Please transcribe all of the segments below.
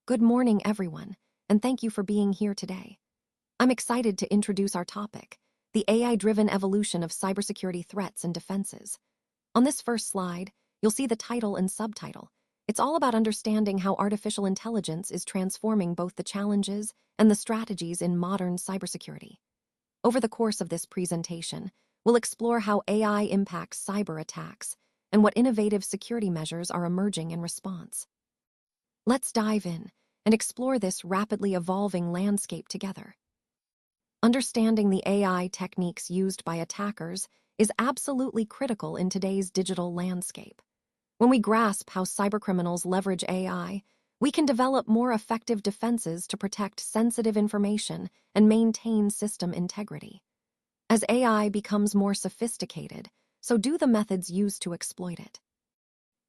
Good morning, everyone, and thank you for being here today. I'm excited to introduce our topic, the AI-driven evolution of cybersecurity threats and defenses. On this first slide, you'll see the title and subtitle. It's all about understanding how artificial intelligence is transforming both the challenges and the strategies in modern cybersecurity. Over the course of this presentation, we'll explore how AI impacts cyber attacks and what innovative security measures are emerging in response. Let's dive in and explore this rapidly evolving landscape together. Understanding the AI techniques used by attackers is absolutely critical in today's digital landscape. When we grasp how cybercriminals leverage AI, we can develop more effective defenses to protect sensitive information and maintain system integrity. As AI becomes more sophisticated, so do the methods used to exploit it.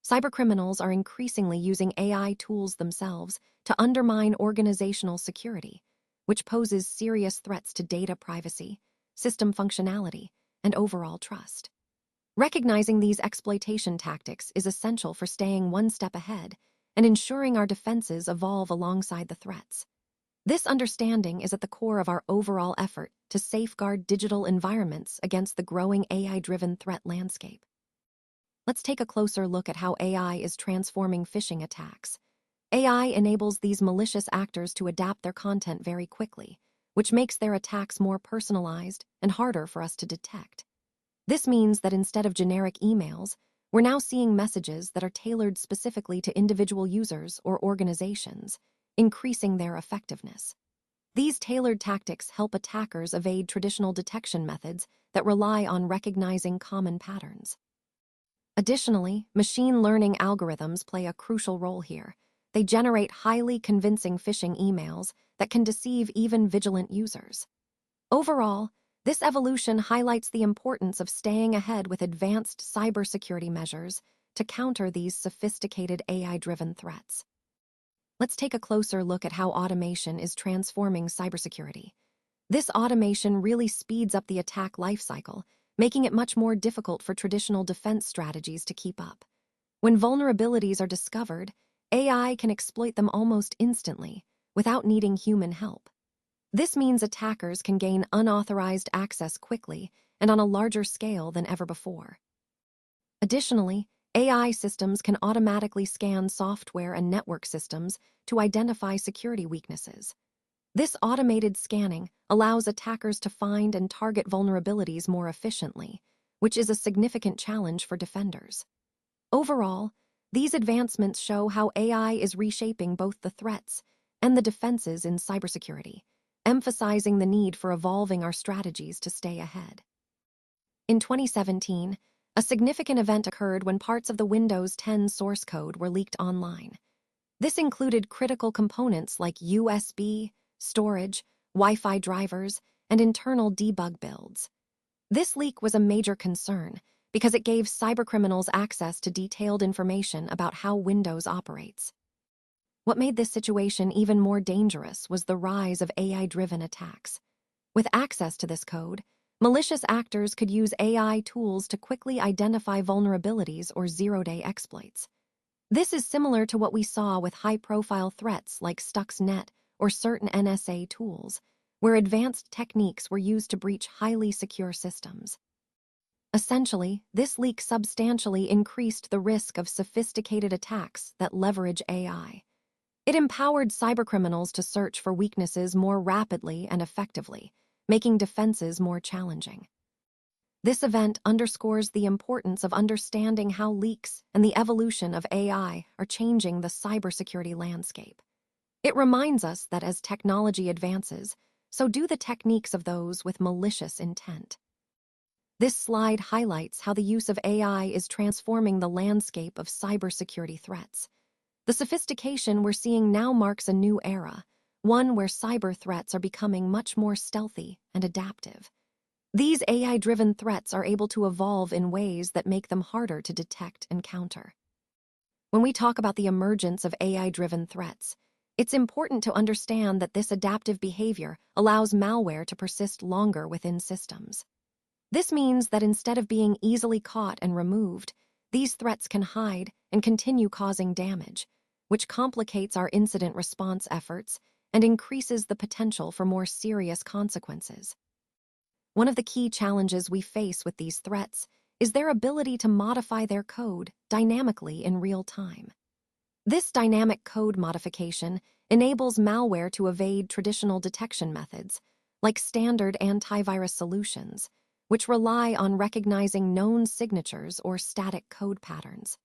Cybercriminals are increasingly using AI tools themselves to undermine organizational security, which poses serious threats to data privacy, system functionality, and overall trust. Recognizing these exploitation tactics is essential for staying one step ahead and ensuring our defenses evolve alongside the threats. This understanding is at the core of our overall effort to safeguard digital environments against the growing AI-driven threat landscape. Let's take a closer look at how AI is transforming phishing attacks. AI enables these malicious actors to adapt their content very quickly, which makes their attacks more personalized and harder for us to detect. This means that instead of generic emails, we're now seeing messages that are tailored specifically to individual users or organizations, increasing their effectiveness. These tailored tactics help attackers evade traditional detection methods that rely on recognizing common patterns. Additionally, machine learning algorithms play a crucial role here. They generate highly convincing phishing emails that can deceive even vigilant users. Overall, this evolution highlights the importance of staying ahead with advanced cybersecurity measures to counter these sophisticated AI-driven threats. Let's take a closer look at how automation is transforming cybersecurity. This automation really speeds up the attack lifecycle, making it much more difficult for traditional defense strategies to keep up. When vulnerabilities are discovered, AI can exploit them almost instantly, without needing human help. This means attackers can gain unauthorized access quickly and on a larger scale than ever before. Additionally, AI systems can automatically scan software and network systems to identify security weaknesses. This automated scanning allows attackers to find and target vulnerabilities more efficiently, which is a significant challenge for defenders. Overall, these advancements show how AI is reshaping both the threats and the defenses in cybersecurity, emphasizing the need for evolving our strategies to stay ahead. In 2017, a significant event occurred when parts of the Windows 10 source code were leaked online. This included critical components like USB, storage, Wi-Fi drivers, and internal debug builds. This leak was a major concern because it gave cybercriminals access to detailed information about how Windows operates. What made this situation even more dangerous was the rise of AI-driven attacks. With access to this code, malicious actors could use AI tools to quickly identify vulnerabilities or zero-day exploits. This is similar to what we saw with high-profile threats like Stuxnet or certain NSA tools, where advanced techniques were used to breach highly secure systems. Essentially, this leak substantially increased the risk of sophisticated attacks that leverage AI. It empowered cybercriminals to search for weaknesses more rapidly and effectively, making defenses more challenging. This event underscores the importance of understanding how leaks and the evolution of AI are changing the cybersecurity landscape. It reminds us that as technology advances, so do the techniques of those with malicious intent. This slide highlights how the use of AI is transforming the landscape of cybersecurity threats. The sophistication we're seeing now marks a new era, one where cyber threats are becoming much more stealthy and adaptive. These AI-driven threats are able to evolve in ways that make them harder to detect and counter. When we talk about the emergence of AI-driven threats, it's important to understand that this adaptive behavior allows malware to persist longer within systems. This means that instead of being easily caught and removed, these threats can hide and continue causing damage, which complicates our incident response efforts and increases the potential for more serious consequences. One of the key challenges we face with these threats is their ability to modify their code dynamically in real time. This dynamic code modification enables malware to evade traditional detection methods, like standard antivirus solutions, which rely on recognizing known signatures or static code patterns.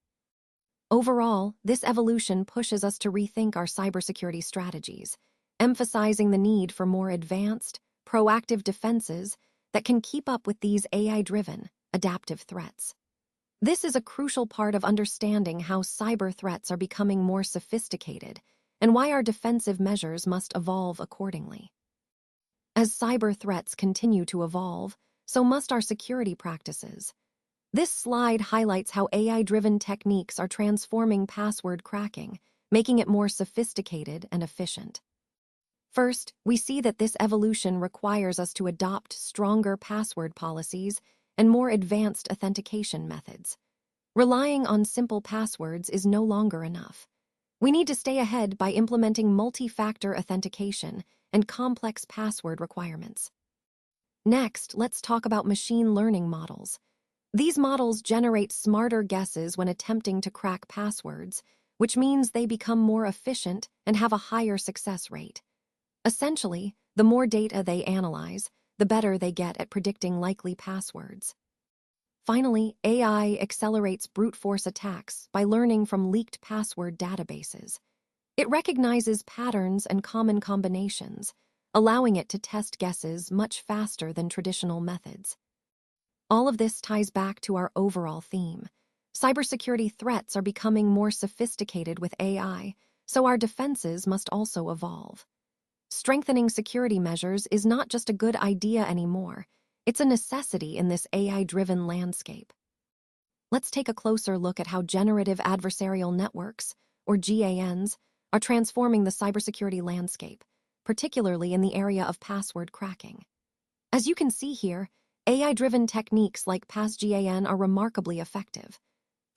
Overall, this evolution pushes us to rethink our cybersecurity strategies, emphasizing the need for more advanced, proactive defenses that can keep up with these AI-driven, adaptive threats. This is a crucial part of understanding how cyber threats are becoming more sophisticated and why our defensive measures must evolve accordingly. As cyber threats continue to evolve, so must our security practices. This slide highlights how AI-driven techniques are transforming password cracking, making it more sophisticated and efficient. First, we see that this evolution requires us to adopt stronger password policies and more advanced authentication methods. Relying on simple passwords is no longer enough. We need to stay ahead by implementing multi-factor authentication and complex password requirements. Next, let's talk about machine learning models. These models generate smarter guesses when attempting to crack passwords, which means they become more efficient and have a higher success rate. Essentially, the more data they analyze, the better they get at predicting likely passwords. Finally, AI accelerates brute force attacks by learning from leaked password databases. It recognizes patterns and common combinations, allowing it to test guesses much faster than traditional methods. All of this ties back to our overall theme. Cybersecurity threats are becoming more sophisticated with AI, so our defenses must also evolve. Strengthening security measures is not just a good idea anymore, it's a necessity in this AI-driven landscape. Let's take a closer look at how generative adversarial networks, or GANs, are transforming the cybersecurity landscape, particularly in the area of password cracking. As you can see here, AI-driven techniques like PassGAN are remarkably effective.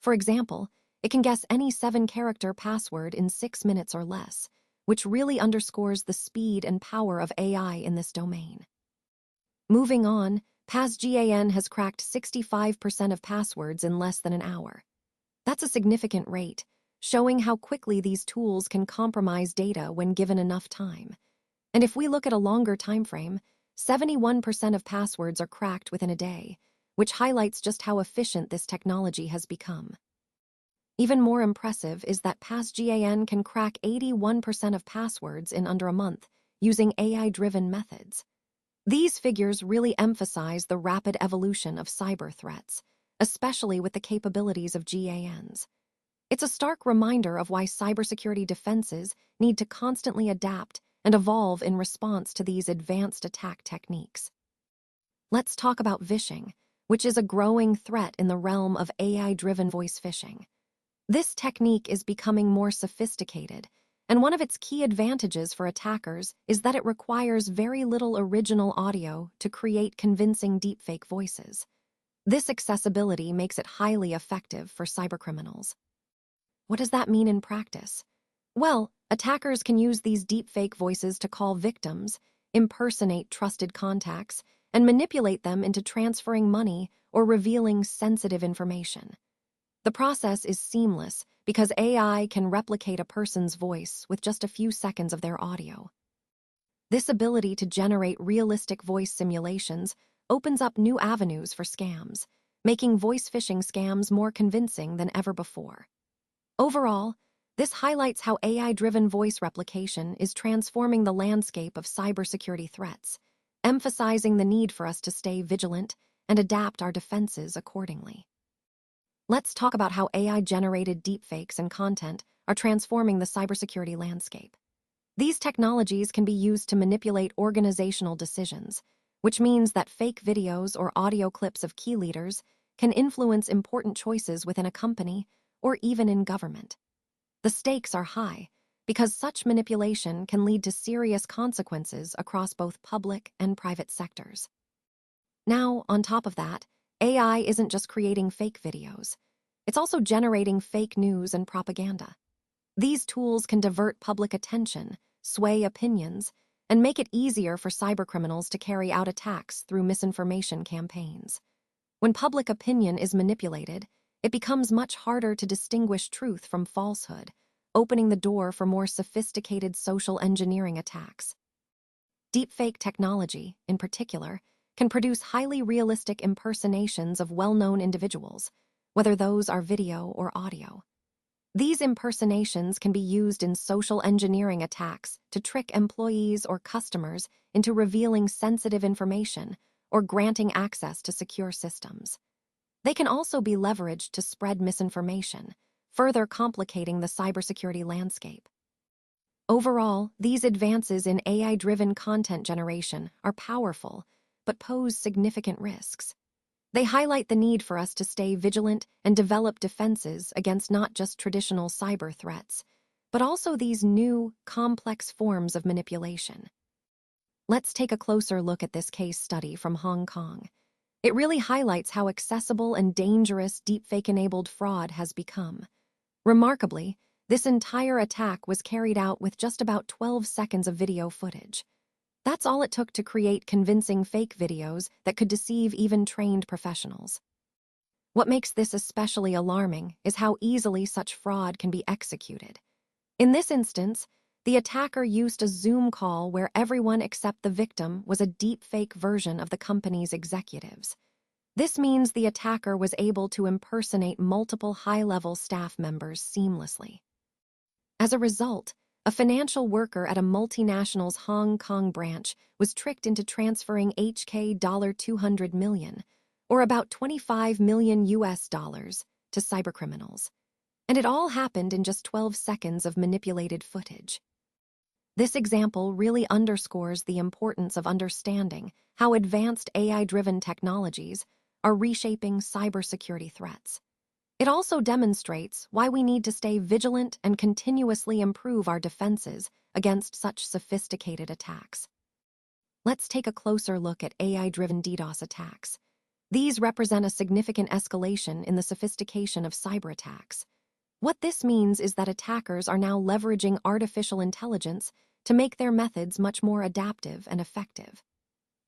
For example, it can guess any 7-character password in 6 minutes or less, which really underscores the speed and power of AI in this domain. Moving on, PassGAN has cracked 65% of passwords in less than an hour. That's a significant rate, showing how quickly these tools can compromise data when given enough time. And if we look at a longer time frame, 71% of passwords are cracked within a day, which highlights just how efficient this technology has become. Even more impressive is that PassGAN can crack 81% of passwords in under a month using AI-driven methods. These figures really emphasize the rapid evolution of cyber threats, especially with the capabilities of GANs. It's a stark reminder of why cybersecurity defenses need to constantly adapt and evolve in response to these advanced attack techniques. Let's talk about vishing, which is a growing threat in the realm of AI-driven voice phishing. This technique is becoming more sophisticated, and one of its key advantages for attackers is that it requires very little original audio to create convincing deepfake voices. This accessibility makes it highly effective for cybercriminals. What does that mean in practice? Well, attackers can use these deepfake voices to call victims, impersonate trusted contacts, and manipulate them into transferring money or revealing sensitive information. The process is seamless because AI can replicate a person's voice with just a few seconds of their audio. This ability to generate realistic voice simulations opens up new avenues for scams, making voice phishing scams more convincing than ever before. Overall, this highlights how AI-driven voice replication is transforming the landscape of cybersecurity threats, emphasizing the need for us to stay vigilant and adapt our defenses accordingly. Let's talk about how AI-generated deepfakes and content are transforming the cybersecurity landscape. These technologies can be used to manipulate organizational decisions, which means that fake videos or audio clips of key leaders can influence important choices within a company or even in government. The stakes are high because such manipulation can lead to serious consequences across both public and private sectors. Now, on top of that, AI isn't just creating fake videos. It's also generating fake news and propaganda. These tools can divert public attention, sway opinions, and make it easier for cybercriminals to carry out attacks through misinformation campaigns. When public opinion is manipulated, it becomes much harder to distinguish truth from falsehood, opening the door for more sophisticated social engineering attacks. Deepfake technology, in particular, can produce highly realistic impersonations of well-known individuals, whether those are video or audio. These impersonations can be used in social engineering attacks to trick employees or customers into revealing sensitive information or granting access to secure systems. They can also be leveraged to spread misinformation, further complicating the cybersecurity landscape. Overall, these advances in AI-driven content generation are powerful, but pose significant risks. They highlight the need for us to stay vigilant and develop defenses against not just traditional cyber threats, but also these new, complex forms of manipulation. Let's take a closer look at this case study from Hong Kong. It really highlights how accessible and dangerous deepfake-enabled fraud has become. Remarkably, this entire attack was carried out with just about 12 seconds of video footage. That's all it took to create convincing fake videos that could deceive even trained professionals. What makes this especially alarming is how easily such fraud can be executed. In this instance, the attacker used a Zoom call where everyone except the victim was a deepfake version of the company's executives. This means the attacker was able to impersonate multiple high-level staff members seamlessly. As a result, a financial worker at a multinational's Hong Kong branch was tricked into transferring $200 million, or about 25 million US dollars, to cybercriminals. And it all happened in just 12 seconds of manipulated footage. This example really underscores the importance of understanding how advanced AI-driven technologies are reshaping cybersecurity threats. It also demonstrates why we need to stay vigilant and continuously improve our defenses against such sophisticated attacks. Let's take a closer look at AI-driven DDoS attacks. These represent a significant escalation in the sophistication of cyberattacks. What this means is that attackers are now leveraging artificial intelligence to make their methods much more adaptive and effective.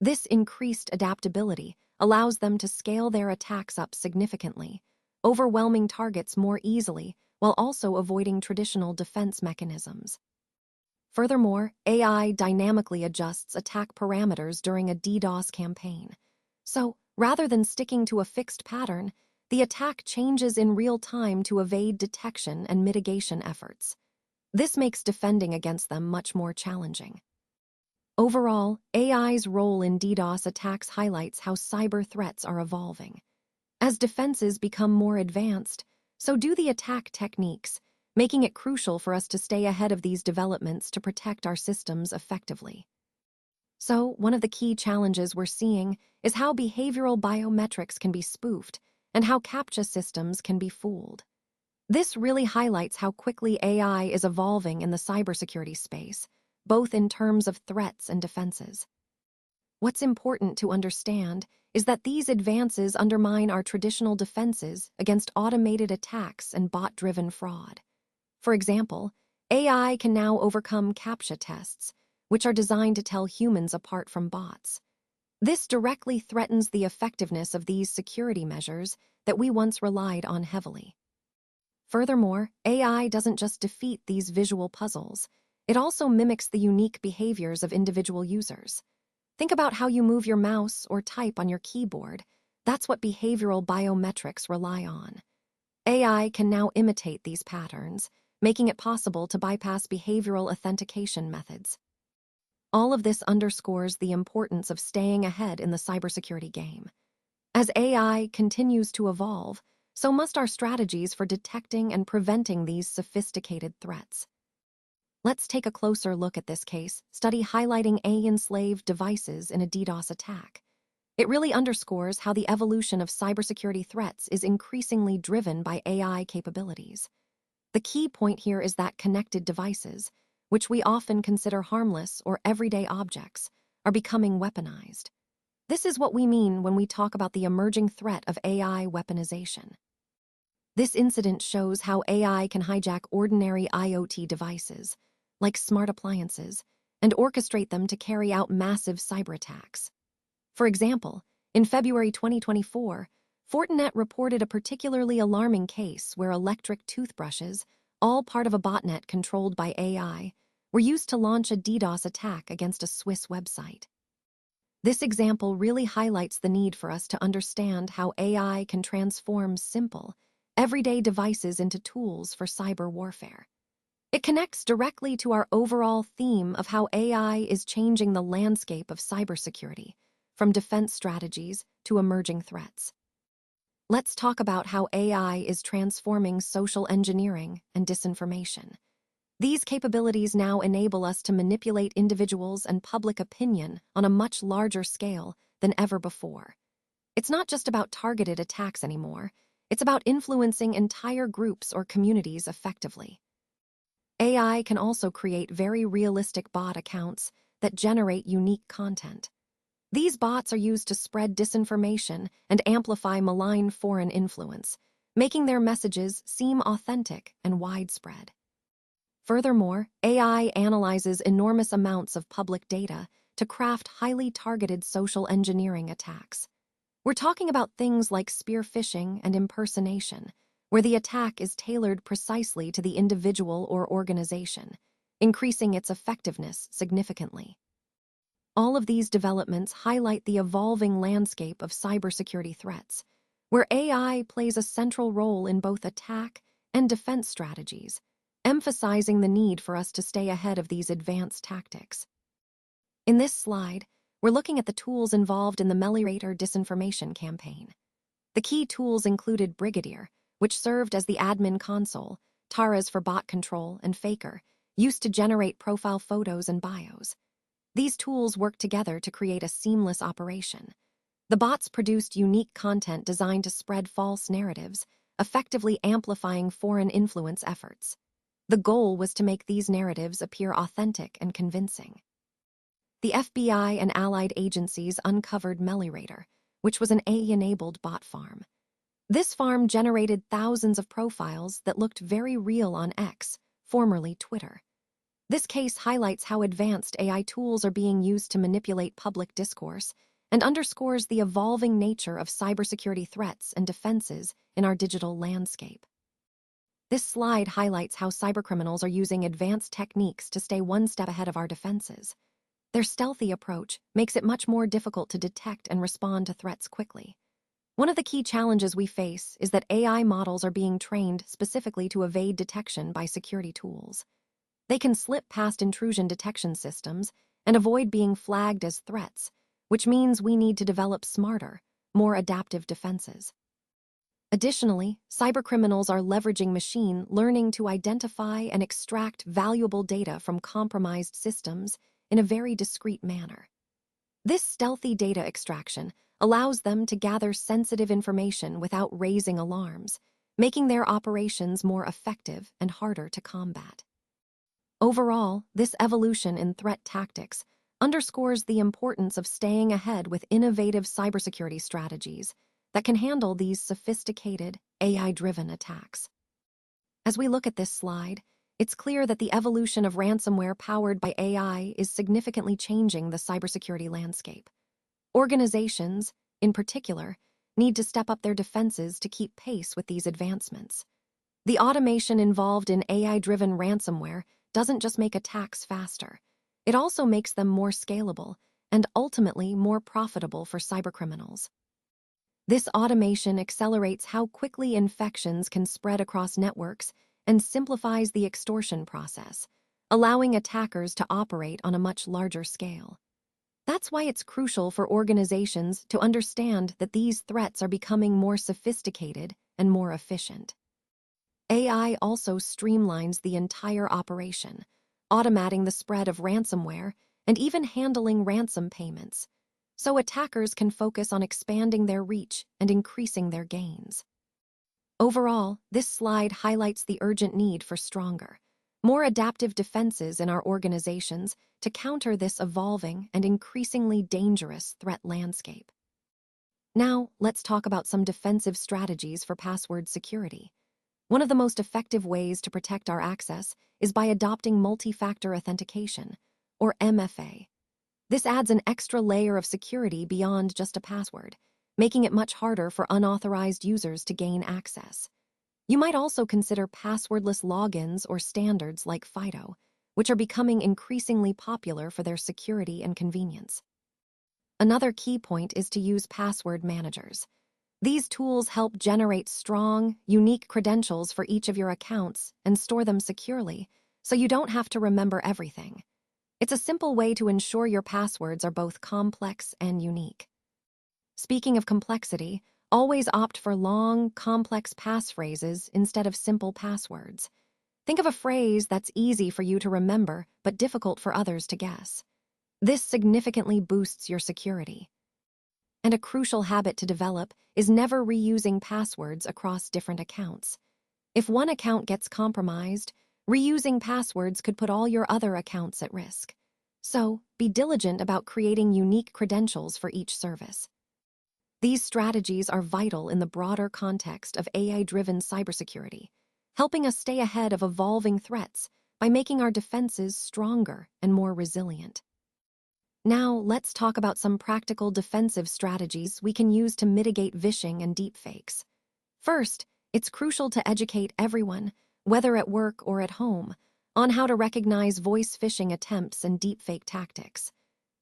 This increased adaptability allows them to scale their attacks up significantly, overwhelming targets more easily while also avoiding traditional defense mechanisms. Furthermore, AI dynamically adjusts attack parameters during a DDoS campaign. So, rather than sticking to a fixed pattern, the attack changes in real time to evade detection and mitigation efforts. This makes defending against them much more challenging. Overall, AI's role in DDoS attacks highlights how cyber threats are evolving. As defenses become more advanced, so do the attack techniques, making it crucial for us to stay ahead of these developments to protect our systems effectively. So, one of the key challenges we're seeing is how behavioral biometrics can be spoofed and how CAPTCHA systems can be fooled. This really highlights how quickly AI is evolving in the cybersecurity space, both in terms of threats and defenses. What's important to understand is that these advances undermine our traditional defenses against automated attacks and bot-driven fraud. For example, AI can now overcome CAPTCHA tests, which are designed to tell humans apart from bots. This directly threatens the effectiveness of these security measures that we once relied on heavily. Furthermore, AI doesn't just defeat these visual puzzles, it also mimics the unique behaviors of individual users. Think about how you move your mouse or type on your keyboard. That's what behavioral biometrics rely on. AI can now imitate these patterns, making it possible to bypass behavioral authentication methods. All of this underscores the importance of staying ahead in the cybersecurity game. As AI continues to evolve, so must our strategies for detecting and preventing these sophisticated threats. Let's take a closer look at this case study highlighting enslaved devices in a DDoS attack. It really underscores how the evolution of cybersecurity threats is increasingly driven by AI capabilities. The key point here is that connected devices, which we often consider harmless or everyday objects, are becoming weaponized. This is what we mean when we talk about the emerging threat of AI weaponization. This incident shows how AI can hijack ordinary IoT devices, like smart appliances, and orchestrate them to carry out massive cyberattacks. For example, in February 2024, Fortinet reported a particularly alarming case where electric toothbrushes, all part of a botnet controlled by AI, were used to launch a DDoS attack against a Swiss website. This example really highlights the need for us to understand how AI can transform simple, everyday devices into tools for cyber warfare. It connects directly to our overall theme of how AI is changing the landscape of cybersecurity, from defense strategies to emerging threats. Let's talk about how AI is transforming social engineering and disinformation. These capabilities now enable us to manipulate individuals and public opinion on a much larger scale than ever before. It's not just about targeted attacks anymore, it's about influencing entire groups or communities effectively. AI can also create very realistic bot accounts that generate unique content. These bots are used to spread disinformation and amplify malign foreign influence, making their messages seem authentic and widespread. Furthermore, AI analyzes enormous amounts of public data to craft highly targeted social engineering attacks. We're talking about things like spear phishing and impersonation, where the attack is tailored precisely to the individual or organization, increasing its effectiveness significantly. All of these developments highlight the evolving landscape of cybersecurity threats, where AI plays a central role in both attack and defense strategies, emphasizing the need for us to stay ahead of these advanced tactics. In this slide, we're looking at the tools involved in the Meliorator disinformation campaign. The key tools included Brigadier, which served as the admin console, Taras for bot control, and Faker, used to generate profile photos and bios. These tools work together to create a seamless operation. The bots produced unique content designed to spread false narratives, effectively amplifying foreign influence efforts. The goal was to make these narratives appear authentic and convincing. The FBI and allied agencies uncovered Meliorator, which was an AI-enabled bot farm. This farm generated thousands of profiles that looked very real on X, formerly Twitter. This case highlights how advanced AI tools are being used to manipulate public discourse and underscores the evolving nature of cybersecurity threats and defenses in our digital landscape. This slide highlights how cybercriminals are using advanced techniques to stay one step ahead of our defenses. Their stealthy approach makes it much more difficult to detect and respond to threats quickly. One of the key challenges we face is that AI models are being trained specifically to evade detection by security tools. They can slip past intrusion detection systems and avoid being flagged as threats, which means we need to develop smarter, more adaptive defenses. Additionally, cybercriminals are leveraging machine learning to identify and extract valuable data from compromised systems in a very discreet manner. This stealthy data extraction allows them to gather sensitive information without raising alarms, making their operations more effective and harder to combat. Overall, this evolution in threat tactics underscores the importance of staying ahead with innovative cybersecurity strategies that can handle these sophisticated, AI-driven attacks. As we look at this slide, it's clear that the evolution of ransomware powered by AI is significantly changing the cybersecurity landscape. Organizations, in particular, need to step up their defenses to keep pace with these advancements. The automation involved in AI-driven ransomware doesn't just make attacks faster, it also makes them more scalable and ultimately more profitable for cybercriminals. This automation accelerates how quickly infections can spread across networks and simplifies the extortion process, allowing attackers to operate on a much larger scale. That's why it's crucial for organizations to understand that these threats are becoming more sophisticated and more efficient. AI also streamlines the entire operation, automating the spread of ransomware and even handling ransom payments, so attackers can focus on expanding their reach and increasing their gains. Overall, this slide highlights the urgent need for stronger, more adaptive defenses in our organizations to counter this evolving and increasingly dangerous threat landscape. Now, let's talk about some defensive strategies for password security. One of the most effective ways to protect our access is by adopting multi-factor authentication, or MFA. This adds an extra layer of security beyond just a password, making it much harder for unauthorized users to gain access. You might also consider passwordless logins or standards like FIDO, which are becoming increasingly popular for their security and convenience. Another key point is to use password managers. These tools help generate strong, unique credentials for each of your accounts and store them securely, so you don't have to remember everything. It's a simple way to ensure your passwords are both complex and unique. Speaking of complexity, always opt for long, complex passphrases instead of simple passwords. Think of a phrase that's easy for you to remember but difficult for others to guess. This significantly boosts your security. And a crucial habit to develop is never reusing passwords across different accounts. If one account gets compromised, reusing passwords could put all your other accounts at risk. So, be diligent about creating unique credentials for each service. These strategies are vital in the broader context of AI-driven cybersecurity, helping us stay ahead of evolving threats by making our defenses stronger and more resilient. Now, let's talk about some practical defensive strategies we can use to mitigate vishing and deepfakes. First, it's crucial to educate everyone, whether at work or at home, on how to recognize voice phishing attempts and deepfake tactics.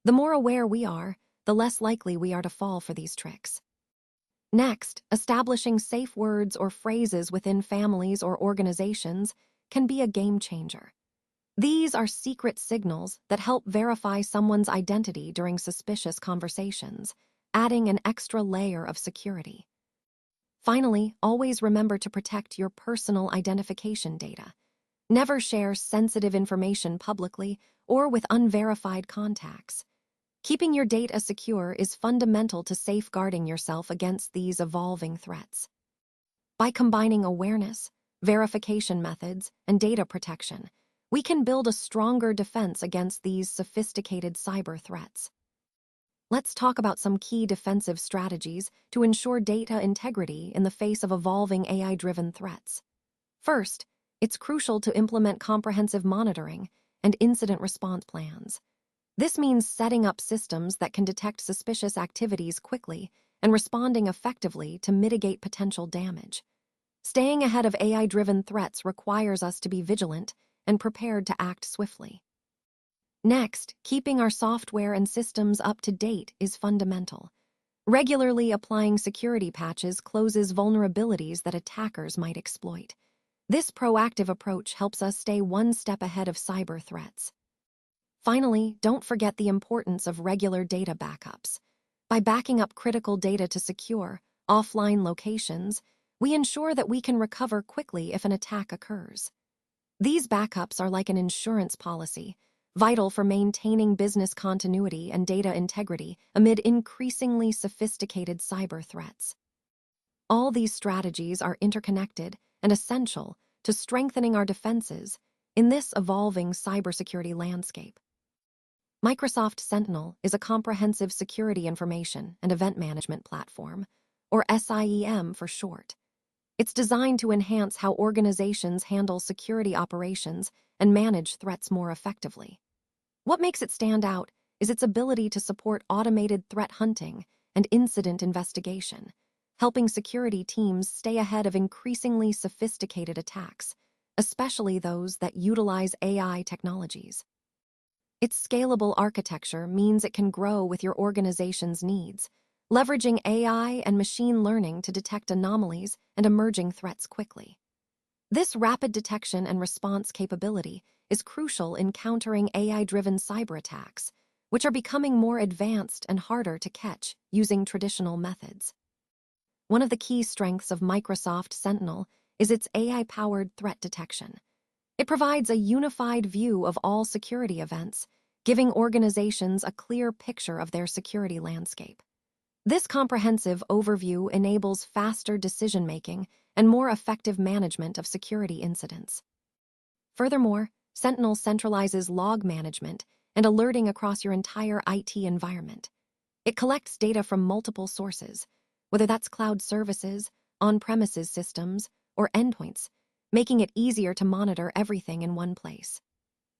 The more aware we are, the less likely we are to fall for these tricks. Next, establishing safe words or phrases within families or organizations can be a game changer. These are secret signals that help verify someone's identity during suspicious conversations, adding an extra layer of security. Finally, always remember to protect your personal identification data. Never share sensitive information publicly or with unverified contacts. Keeping your data secure is fundamental to safeguarding yourself against these evolving threats. By combining awareness, verification methods, and data protection, we can build a stronger defense against these sophisticated cyber threats. Let's talk about some key defensive strategies to ensure data integrity in the face of evolving AI-driven threats. First, it's crucial to implement comprehensive monitoring and incident response plans. This means setting up systems that can detect suspicious activities quickly and responding effectively to mitigate potential damage. Staying ahead of AI-driven threats requires us to be vigilant and prepared to act swiftly. Next, keeping our software and systems up to date is fundamental. Regularly applying security patches closes vulnerabilities that attackers might exploit. This proactive approach helps us stay one step ahead of cyber threats. Finally, don't forget the importance of regular data backups. By backing up critical data to secure, offline locations, we ensure that we can recover quickly if an attack occurs. These backups are like an insurance policy, vital for maintaining business continuity and data integrity amid increasingly sophisticated cyber threats. All these strategies are interconnected and essential to strengthening our defenses in this evolving cybersecurity landscape. Microsoft Sentinel is a comprehensive security information and event management platform, or SIEM for short. It's designed to enhance how organizations handle security operations and manage threats more effectively. What makes it stand out is its ability to support automated threat hunting and incident investigation, helping security teams stay ahead of increasingly sophisticated attacks, especially those that utilize AI technologies. Its scalable architecture means it can grow with your organization's needs, leveraging AI and machine learning to detect anomalies and emerging threats quickly. This rapid detection and response capability is crucial in countering AI-driven cyberattacks, which are becoming more advanced and harder to catch using traditional methods. One of the key strengths of Microsoft Sentinel is its AI-powered threat detection. It provides a unified view of all security events, giving organizations a clear picture of their security landscape. This comprehensive overview enables faster decision-making and more effective management of security incidents. Furthermore, Sentinel centralizes log management and alerting across your entire IT environment. It collects data from multiple sources, whether that's cloud services, on-premises systems, or endpoints, making it easier to monitor everything in one place.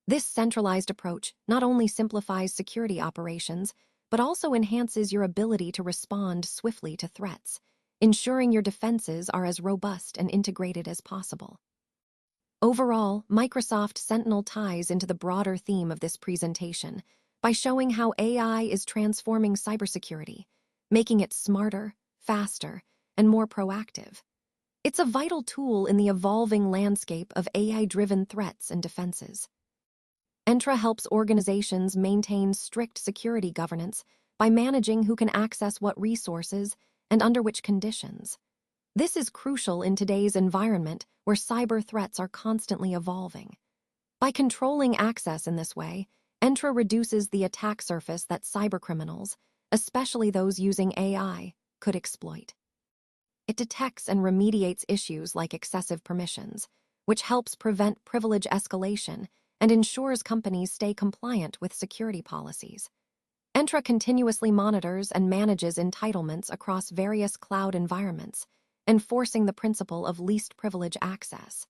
This centralized approach not only simplifies security operations, but also enhances your ability to respond swiftly to threats, ensuring your defenses are as robust and integrated as possible. Overall, Microsoft Sentinel ties into the broader theme of this presentation by showing how AI is transforming cybersecurity, making it smarter, faster, and more proactive. It's a vital tool in the evolving landscape of AI-driven threats and defenses. Entra helps organizations maintain strict security governance by managing who can access what resources and under which conditions. This is crucial in today's environment where cyber threats are constantly evolving. By controlling access in this way, Entra reduces the attack surface that cybercriminals, especially those using AI, could exploit. It detects and remediates issues like excessive permissions, which helps prevent privilege escalation and ensures companies stay compliant with security policies. Entra continuously monitors and manages entitlements across various cloud environments, enforcing the principle of least privilege access.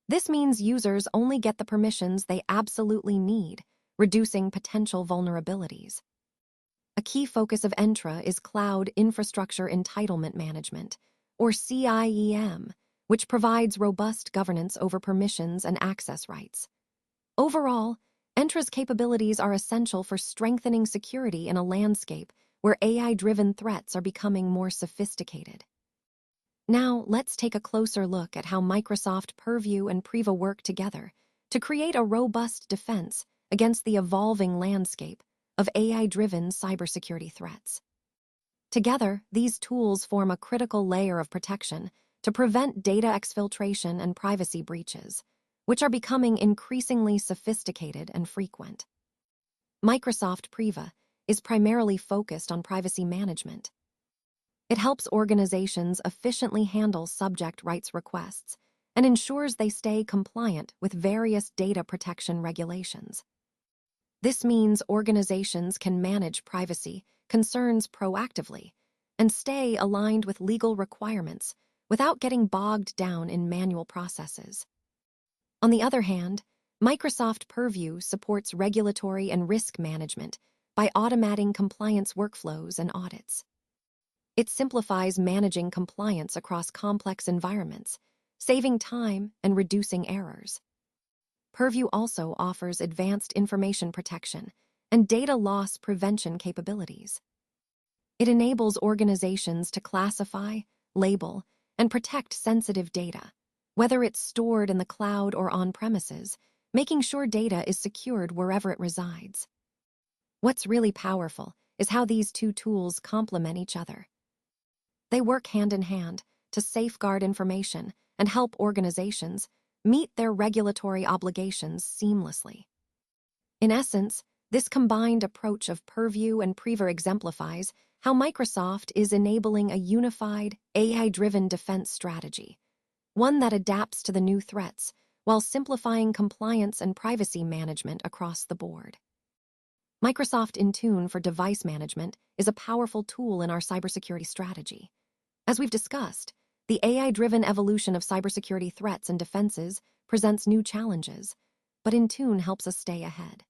This means users only get the permissions they absolutely need, reducing potential vulnerabilities. A key focus of Entra is Cloud Infrastructure Entitlement Management, or CIEM, which provides robust governance over permissions and access rights. Overall, Entra's capabilities are essential for strengthening security in a landscape where AI-driven threats are becoming more sophisticated. Now, let's take a closer look at how Microsoft Purview and Preva work together to create a robust defense against the evolving landscape of AI-driven cybersecurity threats. Together, these tools form a critical layer of protection to prevent data exfiltration and privacy breaches, which are becoming increasingly sophisticated and frequent. Microsoft Preva is primarily focused on privacy management. It helps organizations efficiently handle subject rights requests and ensures they stay compliant with various data protection regulations. This means organizations can manage privacy concerns proactively and stay aligned with legal requirements without getting bogged down in manual processes. On the other hand, Microsoft Purview supports regulatory and risk management by automating compliance workflows and audits. It simplifies managing compliance across complex environments, saving time and reducing errors. Purview also offers advanced information protection and data loss prevention capabilities. It enables organizations to classify, label, and protect sensitive data, whether it's stored in the cloud or on-premises, making sure data is secured wherever it resides. What's really powerful is how these two tools complement each other. They work hand in hand to safeguard information and help organizations meet their regulatory obligations seamlessly. In essence, this combined approach of Purview and Preva exemplifies how Microsoft is enabling a unified, AI-driven defense strategy, one that adapts to the new threats while simplifying compliance and privacy management across the board. Microsoft Intune for device management is a powerful tool in our cybersecurity strategy. As we've discussed, the AI-driven evolution of cybersecurity threats and defenses presents new challenges, but Intune helps us stay ahead.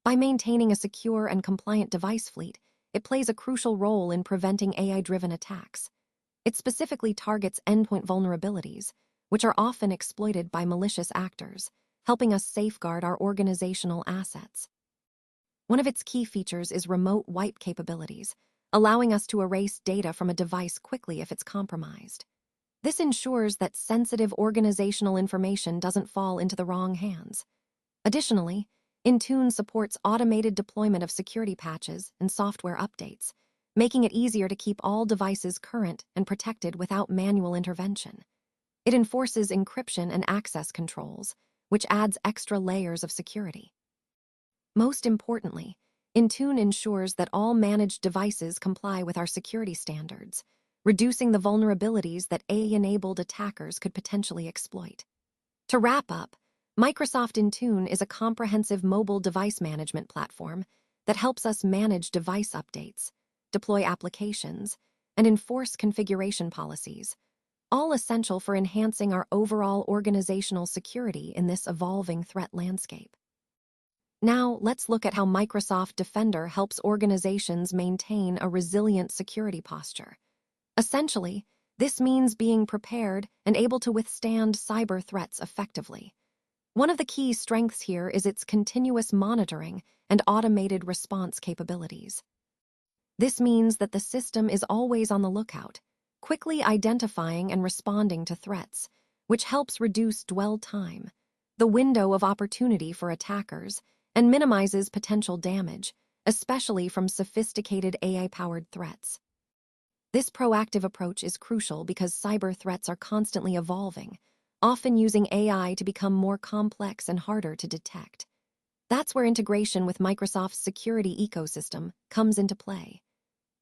By maintaining a secure and compliant device fleet, it plays a crucial role in preventing AI-driven attacks. It specifically targets endpoint vulnerabilities, which are often exploited by malicious actors, helping us safeguard our organizational assets. One of its key features is remote wipe capabilities, allowing us to erase data from a device quickly if it's compromised. This ensures that sensitive organizational information doesn't fall into the wrong hands. Additionally, Intune supports automated deployment of security patches and software updates, making it easier to keep all devices current and protected without manual intervention. It enforces encryption and access controls, which adds extra layers of security. Most importantly, Intune ensures that all managed devices comply with our security standards, reducing the vulnerabilities that AI-enabled attackers could potentially exploit. To wrap up, Microsoft Intune is a comprehensive mobile device management platform that helps us manage device updates, deploy applications, and enforce configuration policies, all essential for enhancing our overall organizational security in this evolving threat landscape. Now, let's look at how Microsoft Defender helps organizations maintain a resilient security posture. Essentially, this means being prepared and able to withstand cyber threats effectively. One of the key strengths here is its continuous monitoring and automated response capabilities. This means that the system is always on the lookout, quickly identifying and responding to threats, which helps reduce dwell time, the window of opportunity for attackers, and minimizes potential damage, especially from sophisticated AI-powered threats. This proactive approach is crucial because cyber threats are constantly evolving, often using AI to become more complex and harder to detect. That's where integration with Microsoft's security ecosystem comes into play.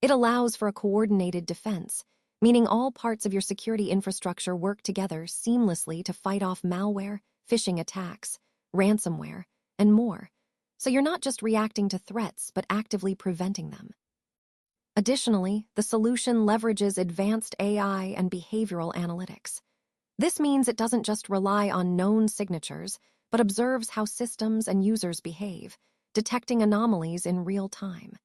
It allows for a coordinated defense, meaning all parts of your security infrastructure work together seamlessly to fight off malware, phishing attacks, ransomware, and more. So you're not just reacting to threats, but actively preventing them. Additionally, the solution leverages advanced AI and behavioral analytics. This means it doesn't just rely on known signatures, but observes how systems and users behave, detecting anomalies in real time.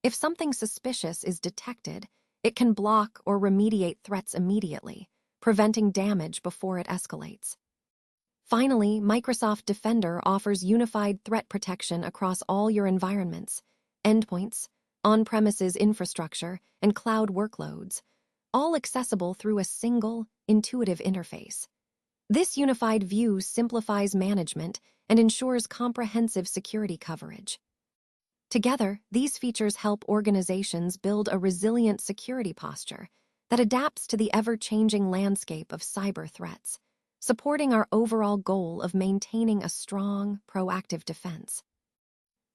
If something suspicious is detected, it can block or remediate threats immediately, preventing damage before it escalates. Finally, Microsoft Defender offers unified threat protection across all your environments, endpoints, on-premises infrastructure, and cloud workloads, all accessible through a single, intuitive interface. This unified view simplifies management and ensures comprehensive security coverage. Together, these features help organizations build a resilient security posture that adapts to the ever-changing landscape of cyber threats, supporting our overall goal of maintaining a strong, proactive defense.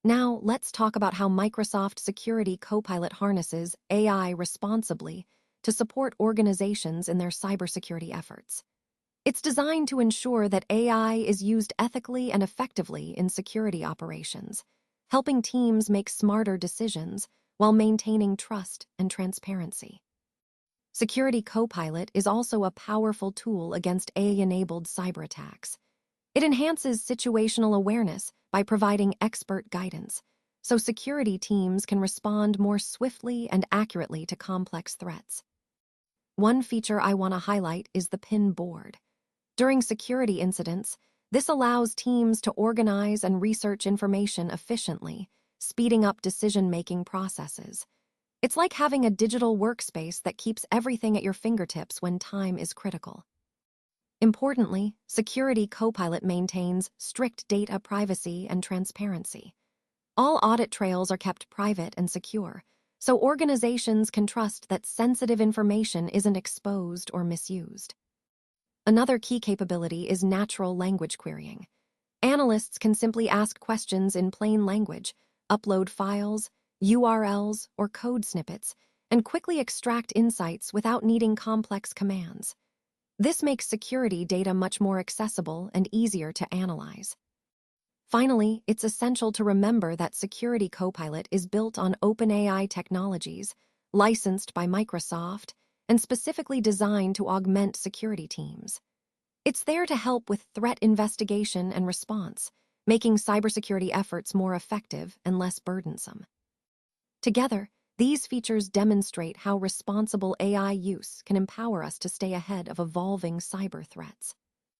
Now, let's talk about how Microsoft Security Copilot harnesses AI responsibly to support organizations in their cybersecurity efforts. It's designed to ensure that AI is used ethically and effectively in security operations, helping teams make smarter decisions while maintaining trust and transparency. Security Copilot is also a powerful tool against AI-enabled cyberattacks. It enhances situational awareness by providing expert guidance, so security teams can respond more swiftly and accurately to complex threats. One feature I want to highlight is the PIN board. During security incidents, this allows teams to organize and research information efficiently, speeding up decision-making processes. It's like having a digital workspace that keeps everything at your fingertips when time is critical. Importantly, Security Copilot maintains strict data privacy and transparency. All audit trails are kept private and secure, so organizations can trust that sensitive information isn't exposed or misused. Another key capability is natural language querying. Analysts can simply ask questions in plain language, upload files, URLs, or code snippets, and quickly extract insights without needing complex commands. This makes security data much more accessible and easier to analyze. Finally, it's essential to remember that Security Copilot is built on OpenAI technologies, licensed by Microsoft, and specifically designed to augment security teams. It's there to help with threat investigation and response, making cybersecurity efforts more effective and less burdensome. Together, these features demonstrate how responsible AI use can empower us to stay ahead of evolving cyber threats.